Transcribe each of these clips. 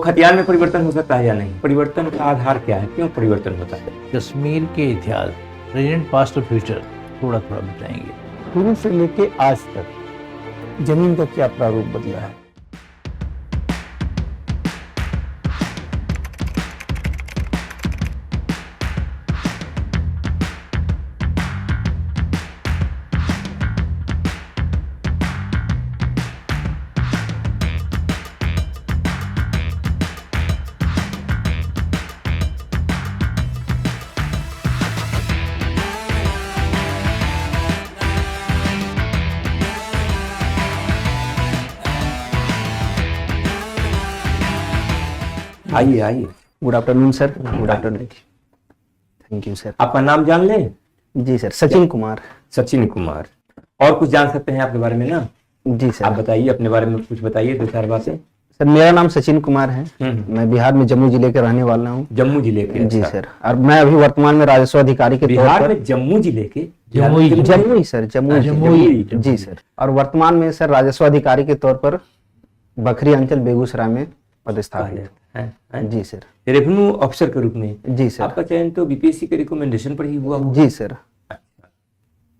खतियान में परिवर्तन हो सकता है या नहीं? परिवर्तन का आधार क्या है, क्यों परिवर्तन होता है? कश्मीर के इतिहास, प्रेजेंट, पास्ट और फ्यूचर थोड़ा थोड़ा बताएंगे। शुरू से लेके आज तक जमीन का क्या प्रारूप बदला है? आइए आइए। Good afternoon sir. Good afternoon. Thank you sir. आपका नाम जान लें? जी सर, सचिन कुमार। सचिन कुमार। और कुछ जान सकते हैं आपके बारे में ना? जी आप सर। बताइए, अपने बारे में कुछ बताइए, दो चार बातें। सर मेरा नाम सचिन कुमार है। मैं बिहार में जम्मू जिले के रहने वाला हूँ। जम्मू जिले के? जी अच्छा। सर। और मैं अभी वर्तमान में राजस्व अधिकारी के तौर बिहार पर में जम्मू जिले के? जमुई। जमुई सर, जमुई। जमुई। जी सर। और वर्तमान में सर राजस्व अधिकारी के तौर पर बखरी अंचल बेगूसराय में पदस्थापित हैं? जी सर। रेवेन्यू ऑफिसर के रूप में? जी सर। आपका चयन तो बीपीएससी के रिकमेंडेशन पर ही हुआ होगा? जी सर।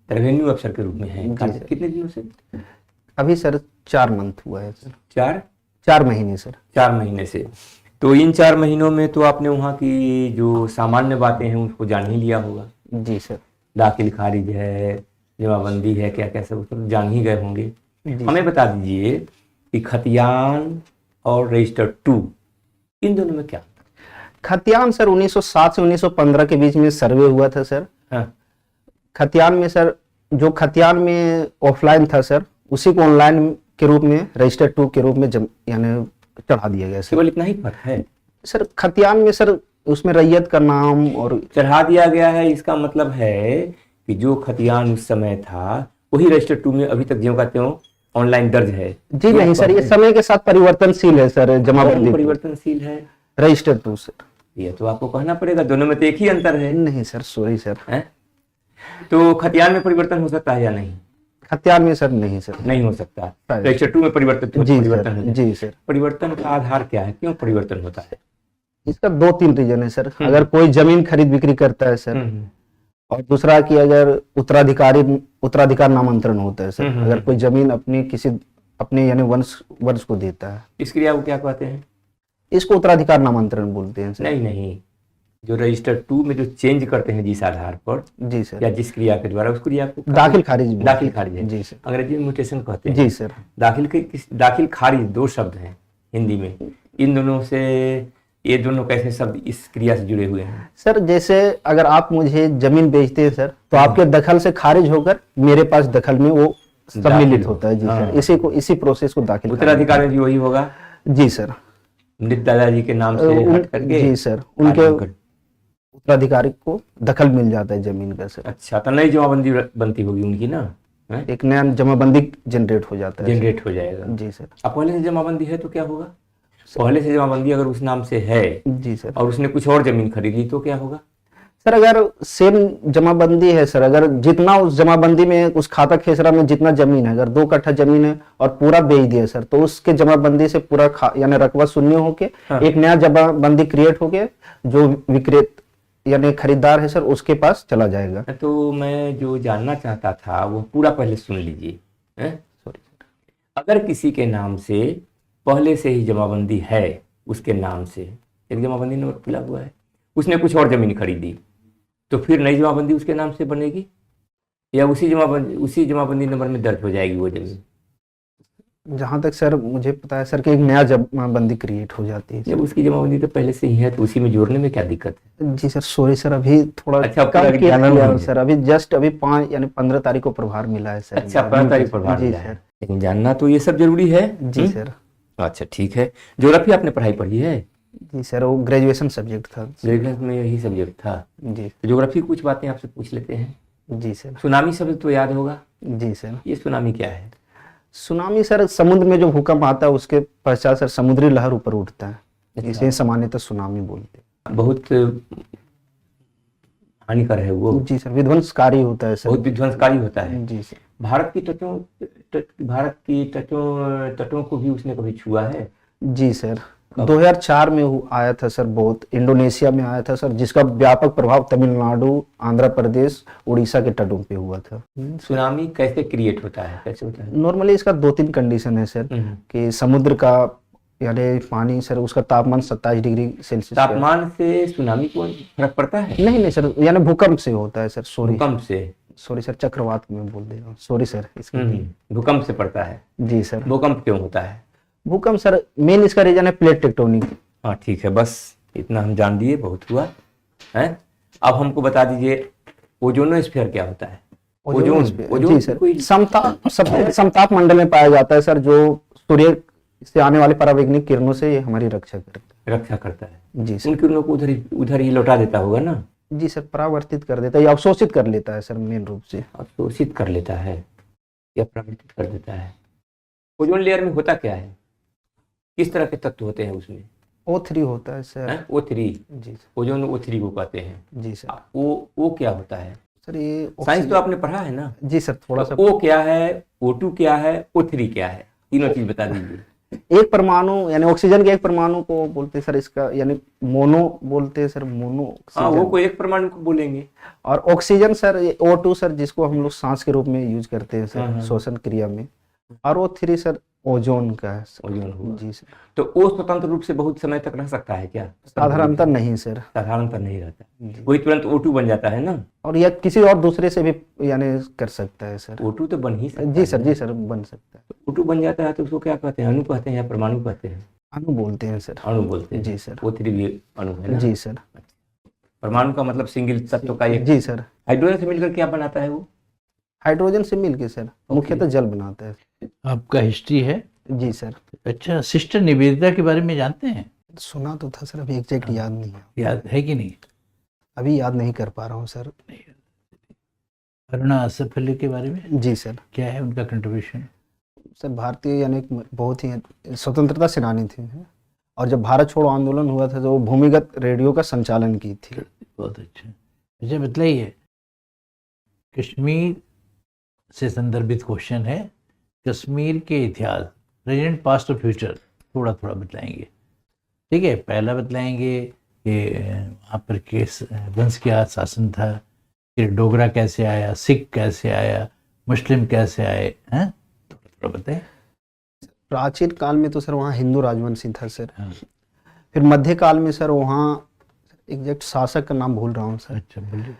रेवेन्यू ऑफिसर के रूप में है? जी सर। कितने दिनों से? अभी सर 4 मंथ हुआ है सर। 4 महीने सर। 4 महीने से। तो इन 4 महीनों में तो आपने वहाँ की जो सामान्य बातें हैं उसको जान ही लिया होगा। जी सर। दाखिल खारिज है, जमाबंदी है, क्या क्या सब तो जान ही गए होंगे। जी हमें बता दीजिए कि खतियान और रजिस्टर 2 इन दोनों में क्या? खतियान सर 1907 से 1915 के बीच में सर्वे हुआ था सर। हाँ। खतियान में सर, जो खतियान में ऑफलाइन था सर, उसी को ऑनलाइन के रूप में रजिस्टर 2 के रूप में यानी चढ़ा दिया गया सर। केवल इतना ही फर्क है? सर खतियान में सर उसमें रैयत का नाम और चढ़ा दिया गया है, इसका मतलब है कि जो खतियान उस समय था वही रजिस्टर 2 में अभी तक ज्यों का त्यों ऑनलाइन दर्ज है। जी नहीं सर, ये समय के साथ परिवर्तनशील है सर। जमाबंदी परिवर्तनशील है रजिस्टर 2 सर। ये तो आपको कहना पड़ेगा, दोनों में तो एक ही अंतर है। नहीं सर, सॉरी सर। हैं? तो खतियान में परिवर्तन हो सकता है या नहीं? खतियान में सर नहीं सर। नहीं हो सकता। रजिस्टर 2 में परिवर्तन जी परिवर्तन हो सर। जाए। जी सर। परिवर्तन का आधार क्या है, क्यों परिवर्तन होता है? इसका 2-3 रीजन है सर। अगर कोई जमीन खरीद बिक्री करता है सर, और दूसरा कि अगर उत्तराधिकार नामांतरण होता है सर, अगर कोई जमीन अपने यानी वंश को देता है, इस क्रिया को क्या कहते हैं? इसको उत्तराधिकार नामांतरण बोलते हैं सर। नहीं, जो रजिस्टर 2 में जो चेंज करते हैं जिस आधार पर जी सर। या जिस क्रिया के द्वारा, उस क्रिया को दाखिल खारिज बोलते हैं। दाखिल खारिज है। जी सर। अंग्रेजी में म्यूटेशन कहते हैं। जी सर। दाखिल खारिज 2 शब्द हैं हिंदी में। इन दोनों से ये दोनों कैसे शब्द इस क्रिया से जुड़े हुए हैं? सर जैसे अगर आप मुझे जमीन बेचते हैं सर, तो आपके दखल से खारिज होकर मेरे पास दखल में वो सम्मिलित होता है। जी सर। इसी प्रोसेस को दाखिल उत्तराधिकार में भी वही होगा? जी सर। मृत दादाजी के नाम से हट करके? जी सर, उनके उत्तराधिकारी को दखल मिल जाता है जमीन का सर। अच्छा, तो नई जमाबंदी बनती होगी उनकी ना? एक नया जमाबंदी जनरेट हो जाता है। जनरेट हो जाएगा। जी सर। अब पहले से जमाबंदी है तो क्या होगा? पहले से जमाबंदी अगर उस नाम से है जी सर, और उसने कुछ और जमीन खरीदी तो क्या होगा? सर अगर सेम जमाबंदी है सर, अगर जितना उस जमाबंदी में उस खाता खेसरा में जितना जमीन है, अगर 2 कट्ठा जमीन है और पूरा बेच दिया सर, तो उसके जमाबंदी से पूरा यानी रकबा शून्य होके एक नया जमाबंदी क्रिएट होके जो विक्रेत यानी खरीदार है सर उसके पास चला जाएगा। तो मैं जो जानना चाहता था वो पूरा पहले सुन लीजिए। Sorry sir. अगर किसी के नाम से पहले से ही जमाबंदी है, उसके नाम से एक जमाबंदी नंबर खुला हुआ है, उसने कुछ और जमीन खरीदी, तो फिर नई जमाबंदी उसके नाम से बनेगी या उसी जमाबंदी नंबर में दर्ज हो जाएगी वो जमीन? जहां तक सर मुझे पता है सर कि एक नया जमाबंदी क्रिएट हो जाती है। जब उसकी जमाबंदी तो पहले से ही है तो उसी में जोड़ने में क्या दिक्कत है? जी सर, सॉरी सर, अभी थोड़ा अच्छा, कम किया है सर। अभी जस्ट 5 यानी 15 तारीख को प्रभार मिला है सर। अच्छा, 15 तारीख प्रभार मिला है, सर। लेकिन जानना तो ये सब जरूरी है। जी सर। अच्छा ठीक है। ज्योग्राफी आपने पढ़ाई पढ़ी है? जी सर, वो ग्रेजुएशन सब्जेक्ट था। ग्रेजुएशन में यही सब्जेक्ट था? जी। तो ज्योग्राफी कुछ बातें आपसे पूछ लेते हैं। जी सर। सुनामी शब्द तो याद होगा? जी सर। ये सुनामी क्या है? सुनामी सर समुद्र में जो भूकंप आता है उसके पश्चात सर समुद्री लहर ऊपर उठता है, इसे सामान्यतः सुनामी बोलते हैं। बहुत हानिकर है वो? जी सर, विध्वंसकारी होता है सर। बहुत विध्वंसकारी होता है। जी सर। भारत की तटों को भी उसने कभी छुआ है? जी सर। 2004 में आया था सर, बहुत इंडोनेशिया में आया था सर, जिसका व्यापक प्रभाव तमिलनाडु, आंध्र प्रदेश, उड़ीसा के तटों पे हुआ था। सुनामी कैसे क्रिएट होता है, कैसे होता है? नॉर्मली इसका 2-3 कंडीशन है सर, कि समुद्र का यानी पानी सर, उसका तापमान 27 डिग्री सेल्सियस तापमान से सुनामी को फर्क पड़ता है? नहीं सर, यानी भूकंप से होता है सर। भूकंप से? सॉरी सर, चक्रवात में बोल दे रहा हूँ, सॉरी सर। भूकंप से पड़ता है जी सर। भूकंप क्यों होता है? भूकंप सर मेन इसका रीजन है प्लेट टेक्टोनिक। हाँ ठीक है, बस इतना हम जान दिए, बहुत हुआ है। अब हमको बता दीजिए ओजोनोस्फीयर क्या होता है? ओजोन जी सर, समताप मंडल में पाया जाता है सर, जो सूर्य से आने वाले परावैंगनिक किरणों से ये हमारी रक्षा करता है। जी सर। उन किरणों को उधर ही लौटा देता होगा ना? जी सर, परावर्तित कर देता है या अवशोषित कर लेता है सर, मेन रूप से अवशोषित कर लेता है या परावर्तित कर देता है। ओजोन लेयर में होता क्या है, किस तरह के तत्व होते हैं उसमें? O3 होता है सर। O3? जी सर। ओजोन O3 को कहते हैं। जी सर। ओ क्या होता है सर? ये साइंस तो आपने पढ़ा है ना? जी सर, थोड़ा सा। O क्या है, O2 क्या है, O3 क्या है, तीनों चीज बता दीजिए। एक परमाणु यानी ऑक्सीजन के एक परमाणु को बोलते हैं सर, इसका यानी मोनो बोलते हैं सर, मोनो। हाँ, वो कोई एक परमाणु को बोलेंगे। और ऑक्सीजन सर O2 सर, जिसको हम लोग सांस के रूप में यूज करते हैं सर, श्वसन क्रिया में। और O3 सर ओजोन का है सर। ओजोन हुआ। जी सर। तो वो स्वतंत्र रूप से बहुत समय तक रह सकता है क्या? साधारणतः नहीं सर, साधारणतः नहीं रहता, वही तुरंत O2 बन जाता है ना? और या किसी और दूसरे से भी यानी कर सकता है सर। O2 तो बन ही सकता है। जी सर, बन सकता है। O2 बन जाता है तो उसको क्या कहते हैं, अणु कहते हैं या परमाणु कहते हैं? अणु बोलते हैं सर। अणु बोलते हैं। जी सर। O3 भी अणु है ना? जी सर। परमाणु का मतलब सिंगल तत्व का एक। जी सर। हाइड्रोजन से मिलकर क्या बनाता है वो? हाइड्रोजन से मिलके सर मुख्यतः जल बनाता है। आपका हिस्ट्री है? जी सर। अच्छा, सिस्टर निवेदिता के बारे में जानते हैं? सुना तो था सर, अभी एग्जैक्ट याद नहीं है। याद है कि नहीं? अभी याद नहीं कर पा रहा हूँ सर। अरुणा असफ अली के बारे में? जी सर। क्या है उनका कंट्रीब्यूशन? सर भारतीय यानी बहुत ही स्वतंत्रता सेनानी थे, और जब भारत छोड़ो आंदोलन हुआ था तो वो भूमिगत रेडियो का संचालन की थी। बहुत अच्छा। मुझे बताइए, कश्मीर से संदर्भित क्वेश्चन है, कश्मीर के इतिहास, प्रेजेंट, पास्ट और फ्यूचर थोड़ा थोड़ा बताएंगे, ठीक है? पहला बताएंगे कि वहाँ पर किस वंश का शासन था, फिर डोगरा कैसे आया, सिख कैसे आया, मुस्लिम कैसे आए, हैं? थोड़ा थोड़ा बताएं। प्राचीन काल में तो सर वहाँ हिंदू राजवंशी था सर। फिर मध्य काल में सर वहाँ एग्जैक्ट शासक का नाम भूल रहा हूँ सर। अच्छा, बोलिए।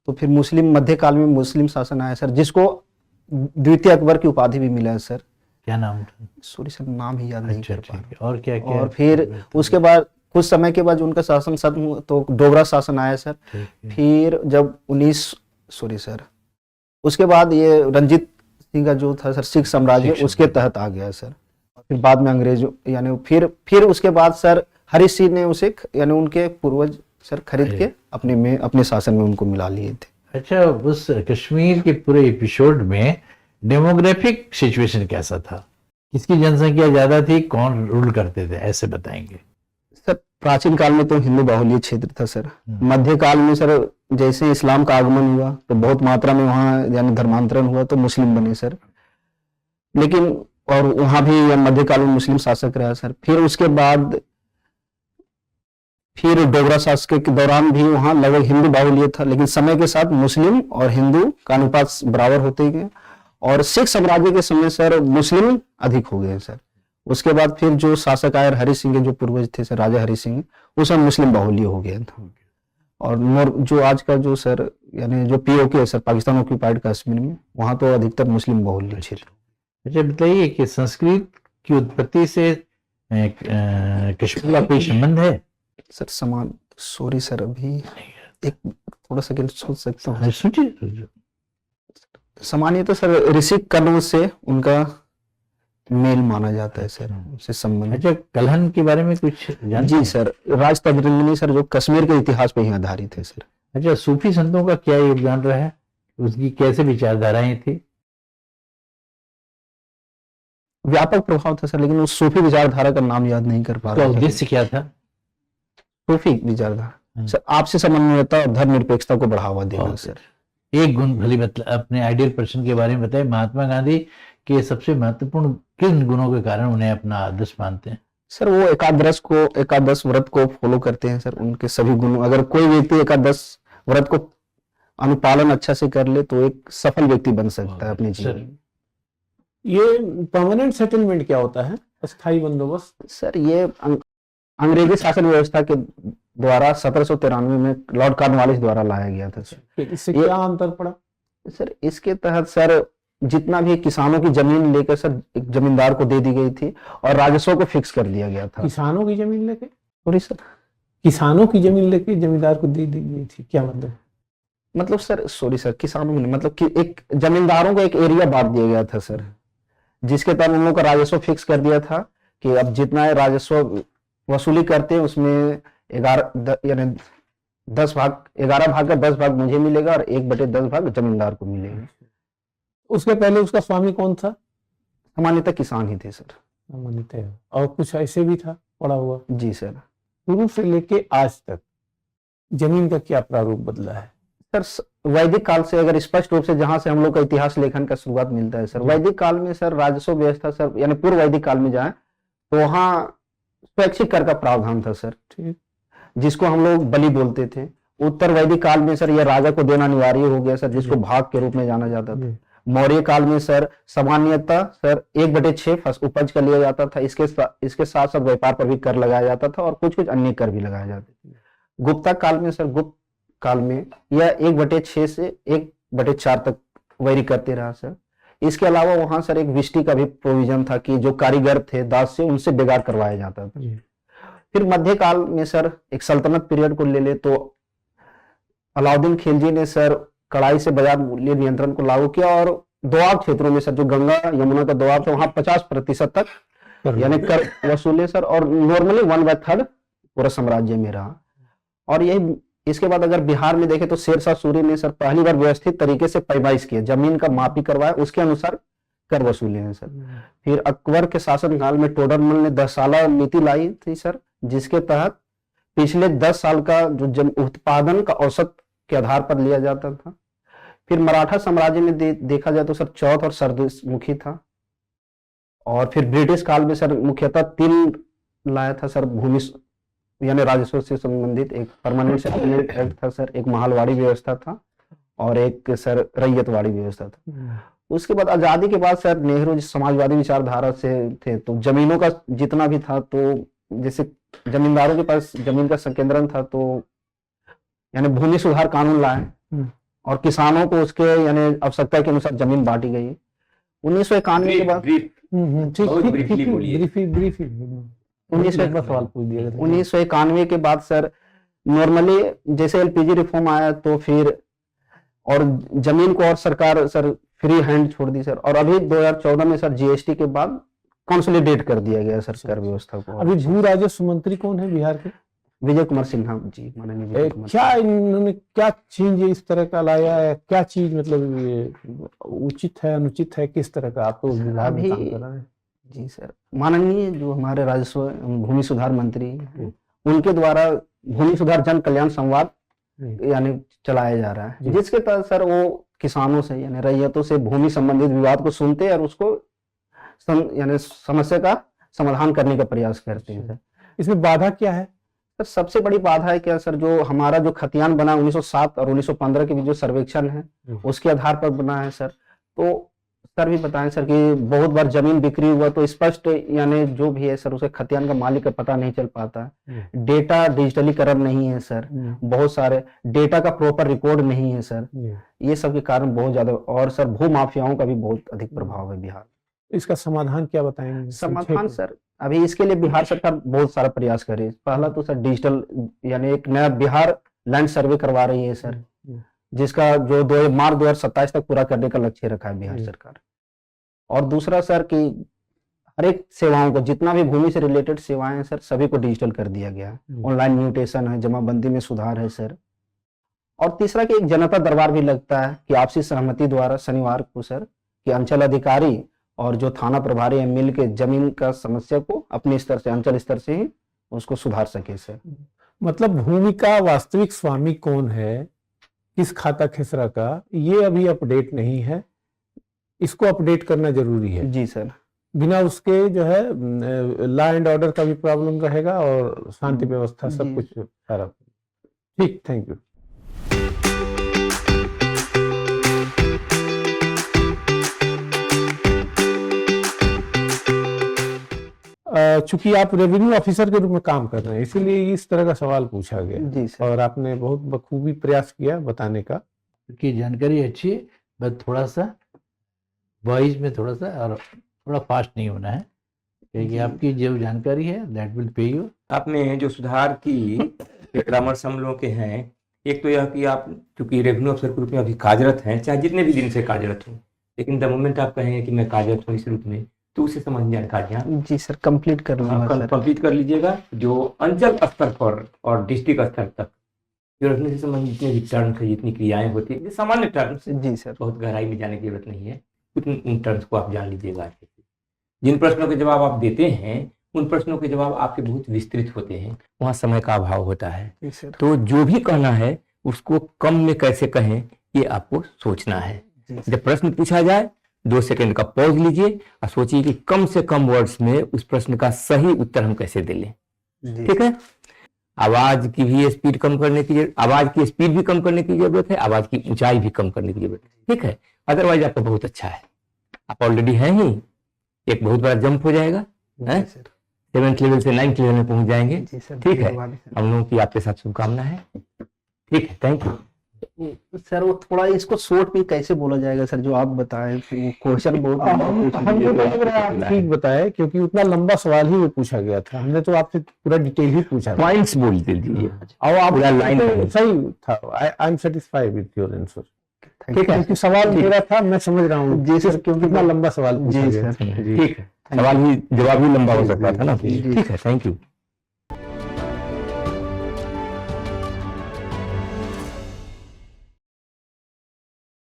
तो फिर मुस्लिम, मध्य काल में मुस्लिम शासन आया सर, जिसको द्वितीय अकबर की उपाधि भी मिला है सर। क्या नाम था? सॉरी सर, नाम ही याद नहीं कर पा रहा। और क्या क्या? और फिर उसके बाद कुछ समय के बाद जो उनका शासन खत्म हुआ तो डोगरा शासन आया सर। फिर जब उसके बाद ये रंजीत सिंह का जो था सर सिख साम्राज्य, उसके तहत आ गया सर। फिर बाद में अंग्रेजों यानी फिर उसके बाद सर हरि सिंह ने उसे यानी उनके पूर्वज सर खरीद के अपने शासन में उनको मिला लिए थे। अच्छा, उस कश्मीर के पूरे एपिसोड में डेमोग्राफिक सिचुएशन कैसा था? किसकी जनसंख्या ज्यादा थी, कौन रूल करते थे, ऐसे बताएंगे। सर प्राचीन काल में तो हिंदू बाहुल्य क्षेत्र था सर। मध्य काल में सर जैसे इस्लाम का आगमन हुआ तो बहुत मात्रा में वहाँ यानी धर्मांतरण हुआ तो मुस्लिम बने सर। लेकिन और वहाँ भी मध्य काल में मुस्लिम शासक रहा सर। फिर उसके बाद फिर डोगरा शासक के दौरान भी वहाँ लगभग हिंदू बाहुल्य था, लेकिन समय के साथ मुस्लिम और हिंदू का अनुपात बराबर होते गए। और सिख साम्राज्य के समय सर मुस्लिम अधिक हो गए सर। उसके बाद फिर जो शासक आए हरि सिंह के जो पूर्वज थे सर, राजा हरि सिंह, उस समय मुस्लिम बाहुल्य हो गया था। और जो आज का जो सर यानी जो POK है सर, पाकिस्तान ऑक्यूपाइड कश्मीर में, वहाँ तो अधिकतर मुस्लिम बाहुल्य क्षेत्र। अच्छा बताइए कि संस्कृत की उत्पत्ति से कश्मीर का कोई संबंध है? सर समान, सॉरी सर, अभी एक थोड़ा सेकंड सोच सकता हूँ। सोचिए। सामान्य तो सर ऋषि कर्ण से उनका मेल माना जाता है सर, उससे संबंध। अच्छा, कलहन के बारे में कुछ जानते हैं? जी सर, राज तदरिंगनी सर जो कश्मीर के इतिहास पे ही आधारित है सर। अच्छा, सूफी संतों का क्या योगदान रहा है, उसकी कैसे विचारधाराएं थी? व्यापक प्रभाव था सर, लेकिन उस सूफी विचारधारा का नाम याद नहीं कर पा रहा। उद्देश्य क्या था? सूफी विचारधारा सर आपसी समन्वयता और धर्मनिरपेक्षता को बढ़ावा देना सर। एक गुण भली मतलब अपने आइडियल पर्सन के बारे में बताएं। महात्मा गांधी के सबसे महत्वपूर्ण किन गुणों के कारण उन्हें अपना आदर्श मानते हैं? सर वो एकादश व्रत को फॉलो करते हैं सर, उनके सभी गुणों, अगर कोई व्यक्ति एकादश व्रत को अनुपालन अच्छा से कर ले तो एक सफल व्यक्ति बन सकता है अपने जीवन में। ये परमानेंट सेटलमेंट क्या होता है, अस्थायी बंदोबस्त? सर ये अंग्रेजी शासन व्यवस्था के द्वारा 1793 में लॉर्ड कॉर्नवालिस द्वारा लाया गया था सर। इससे क्या अंतर पड़ा? सर इसके तहत सर जितना भी किसानों की जमीन लेकर सर एक जमींदार को दे दी गई थी और राजस्व को फिक्स कर दिया गया था। किसानों की जमीन लेके? सॉरी सर, किसानों की जमीन लेके जमींदार को दे दी गई थी, क्या मतलब? मतलब सर सॉरी सर, किसानों में नहीं, मतलब कि एक जमींदारों को एक एरिया बांट दिया गया था सर, जिसके तहत उन लोगों का राजस्व फिक्स कर दिया था कि अब जितना राजस्व वसूली करते हैं उसमें 11 भाग का 10 भाग मुझे मिलेगा और 1/10 भाग जमींदार को मिलेगा। उसके पहले उसका स्वामी कौन था? सामान्यतः किसान ही थे सर। सामान्यतः, और कुछ ऐसे भी था पड़ा हुआ? जी सर। शुरू से लेके आज तक जमीन का क्या प्रारूप बदला है? सर वैदिक काल से अगर स्पष्ट रूप से जहां से हम लोग का इतिहास लेखन का शुरुआत मिलता है सर, वैदिक काल में सर राजस्व व्यवस्था सर, यानी पूर्व वैदिक काल में जाए तो वहाँ स्वैच्छिक कर का प्रावधान था सर, ठीक, जिसको हम लोग बलि बोलते थे। उत्तर वैदिक काल में सर यह राजा को देना अनिवार्य हो गया सर, जिसको भाग के रूप में जाना जाता था। मौर्य काल में सर सामान्यतः सर 1/6 उपज का लिया जाता था। इसके साथ साथ व्यापार पर भी कर लगाया जाता था और कुछ अन्य कर भी लगाए जाते थे। गुप्ता काल में सर, गुप्त काल में यह 1/6 से 1/4 तक वैरी करते रहा सर। इसके अलावा वहां सर एक विष्टि का भी प्रोविजन था कि जो कारीगर थे दास से, उनसे बेगार करवाया जाता था। फिर मध्य काल में सर एक सल्तनत पीरियड को ले ले तो अलाउद्दीन खिलजी ने सर कड़ाई से बाजार मूल्य नियंत्रण को लागू किया और दोआब क्षेत्रों में सर जो गंगा यमुना का दोआब था वहां 50% तक यानी कर वसूले सर, और नॉर्मली 1/3 पूरा साम्राज्य में रहा। और यही इसके बाद अगर बिहार में देखें तो शेरशाह सूरी ने सर पहली बार व्यवस्थित तरीके से पैमाइश किया, जमीन का मापी करवाया, उसके अनुसार कर वसूले हैं सर। फिर अकबर के शासनकाल में टोडरमल ने 10 साला नीति लाई थी सर, जिसके तहत पिछले 10 साल का जो उत्पादन का औसत के आधार पर लिया जाता था। फिर मराठा साम्राज्य में देखा जाए तो सर चौथ और सरदेशमुखी था। और फिर ब्रिटिश काल में सर मुख्यतः 3 लाया था सर भूमि यानी राजस्व से संबंधित। एक परमानेंट सेटलमेंट एक्ट था सर, एक महलवाड़ी व्यवस्था था और एक सर रैयतवाड़ी व्यवस्था था। उसके बाद आजादी के बाद सर नेहरू समाजवादी विचारधारा से थे तो जमीनों का जितना भी था, तो जैसे जमींदारों के पास जमीन का संकेंद्रण था तो यानी भूमि सुधार कानून लाए और किसानों को उसके यानी आवश्यकता के अनुसार जमीन बांटी गई। 1991 के बाद 1991 के बाद सर नॉर्मली जैसे एलपीजी रिफॉर्म आया तो फिर और जमीन को और सरकार सर फ्री हैंड छोड़ दी सर। और अभी 2014 में सर जीएसटी के बाद कंसोलिडेट कर दिया गया सर कर व्यवस्था को। अभी भू राजस्व मंत्री कौन है बिहार के? विजय कुमार सिन्हा जी, माननीय विजय कुमार। क्या इन्होंने क्या चीज इस तरह का लाया है, क्या चीज मतलब ये उचित है अनुचित है, किस तरह का? आप तो विभाग में काम कर रहे हैं। जी सर, माननीय जो हमारे राजस्व भूमि सुधार मंत्री उनके द्वारा भूमि सुधार जन कल्याण संवाद यानी चलाया जा रहा है, जिसके तहत सर वो किसानों से यानी रैयतों से भूमि संबंधित विवाद को सुनते हैं और उसको यानी समस्या का समाधान करने का प्रयास करते हैं सर। इसमें बाधा क्या है? सर सबसे बड़ी बाधा है क्या सर, जो हमारा जो खतियान बना 1907 और 1915 के बीच जो सर्वेक्षण है उसके आधार पर बना है सर। तो सर भी बताएं सर कि बहुत बार जमीन बिक्री हुआ तो स्पष्ट यानी जो भी है सर उसके खतियान का मालिक का पता नहीं चल पाता है। डेटा डिजिटलीकरण नहीं है सर, बहुत सारे डेटा का प्रॉपर रिकॉर्ड नहीं है सर। ये सब के कारण बहुत ज्यादा, और सर भू माफियाओं का भी बहुत अधिक प्रभाव है बिहार। इसका समाधान क्या बताएंगे? समाधान सर अभी इसके लिए बिहार सरकार बहुत सारा प्रयास कर रही है। पहला तो सर डिजिटल यानी एक नया बिहार लैंड सर्वे करवा रही है सर, जिसका जो मार्च 2027 तक पूरा करने का लक्ष्य रखा है बिहार सरकार। और दूसरा सर कि हर एक सेवाओं को जितना भी भूमि से रिलेटेड सेवाएं हैं सर सभी को डिजिटल कर दिया गया है। ऑनलाइन म्यूटेशन है, जमाबंदी में सुधार है सर। और तीसरा कि एक जनता दरबार भी लगता है कि आपसी सहमति द्वारा शनिवार को सर कि अंचल अधिकारी और जो थाना प्रभारी है मिल के जमीन का समस्या को अपने स्तर से अंचल स्तर से ही उसको सुधार सके सर। मतलब भूमि का वास्तविक स्वामी कौन है, किस खाता खेसरा का, ये अभी अपडेट नहीं है, इसको अपडेट करना जरूरी है। जी सर। बिना उसके जो है लॉ एंड ऑर्डर का भी प्रॉब्लम रहेगा और शांति व्यवस्था सब जी। कुछ सारा। ठीक, थैंक यू। चूंकि आप रेवेन्यू ऑफिसर के रूप में काम कर रहे हैं, इसीलिए इस तरह का सवाल पूछा गया जी सर। और आपने बहुत बखूबी प्रयास किया बताने का। की जानकारी अच्छी है, बस थोड़ा सा वॉइस में थोड़ा सा और थोड़ा फास्ट नहीं होना है, क्योंकि आपकी जो जानकारी है दैट विल पे यू। आपने जो सुधार की परामर्श हम लोगों के हैं, एक तो यह कि आप चूंकि रेवेन्यू अफसर के रूप में अभी कार्यरत हैं, चाहे जितने भी दिन से कार्यरत हो, लेकिन द मोमेंट आप कहेंगे कि मैं कार्यरत हूँ इस रूप में, तो उससे संबंधित जानकारियाँ जी सर, कंप्लीट कर लूंगा सर। कंप्लीट कर लीजिएगा। जो अंचल स्तर पर और डिस्ट्रिक्ट स्तर तक जो रेवेन्यू से संबंधित जितने भी टर्म्स है, जितनी क्रियाएं होती है, सामान्य टर्म्स, जी सर। बहुत गहराई में जाने की जरूरत नहीं है, उन टर्म्स को आप जान लीजिएगा अच्छे से। जिन प्रश्नों के जवाब आप देते हैं उन प्रश्नों के जवाब आपके बहुत विस्तृत होते हैं, वहाँ समय का अभाव होता है। जी सर। तो जो भी कहना है उसको कम में कैसे कहें, ये आपको सोचना है। जी जब प्रश्न पूछा जाए 2 सेकंड का पॉज लीजिए और सोचिए कि कम से कम वर्ड्स में उस प्रश्न का सही उत्तर हम कैसे दे लें। जी ठीक है। आवाज की भी स्पीड कम करने की आवाज की स्पीड भी कम करने की जरूरत है, आवाज की ऊंचाई भी कम करने की जरूरत है। ठीक है। अदरवाइज आपका बहुत अच्छा है, आप ऑलरेडी हैं ही, एक बहुत बड़ा जंप हो जाएगा, जी सर। 7th लेवल से 9th लेवल में पहुंच जाएंगे। जी सर। ठीक है। धन्यवाद सर। हम लोगों की आपके साथ शुभकामना है। ठीक है, थैंक यू। सर वो थोड़ा इसको शॉर्ट में कैसे बोला जाएगा सर, जो आप बताएं, वो क्वेश्चन बहुत हमने तो लग रहा है आप ठीक बताए, क्योंकि उतना लंबा सवाल ही वो पूछा गया था, हमने तो आपसे पूरा डिटेल ही पूछा था। पॉइंट्स बोल दीजिए और आप पूरा लाइन तो सही था। I am satisfied with your answer. ठीक ठीक है। क्योंकि सवाल मेरा था, मैं समझ रहा हूँ जी सर, क्योंकि कितना लंबा सवाल पूछा जी गया। सर। जी। ठीक है, सवाल भी जवाब भी लंबा हो सकता था ना। जी। ठीक है, थैंक यू।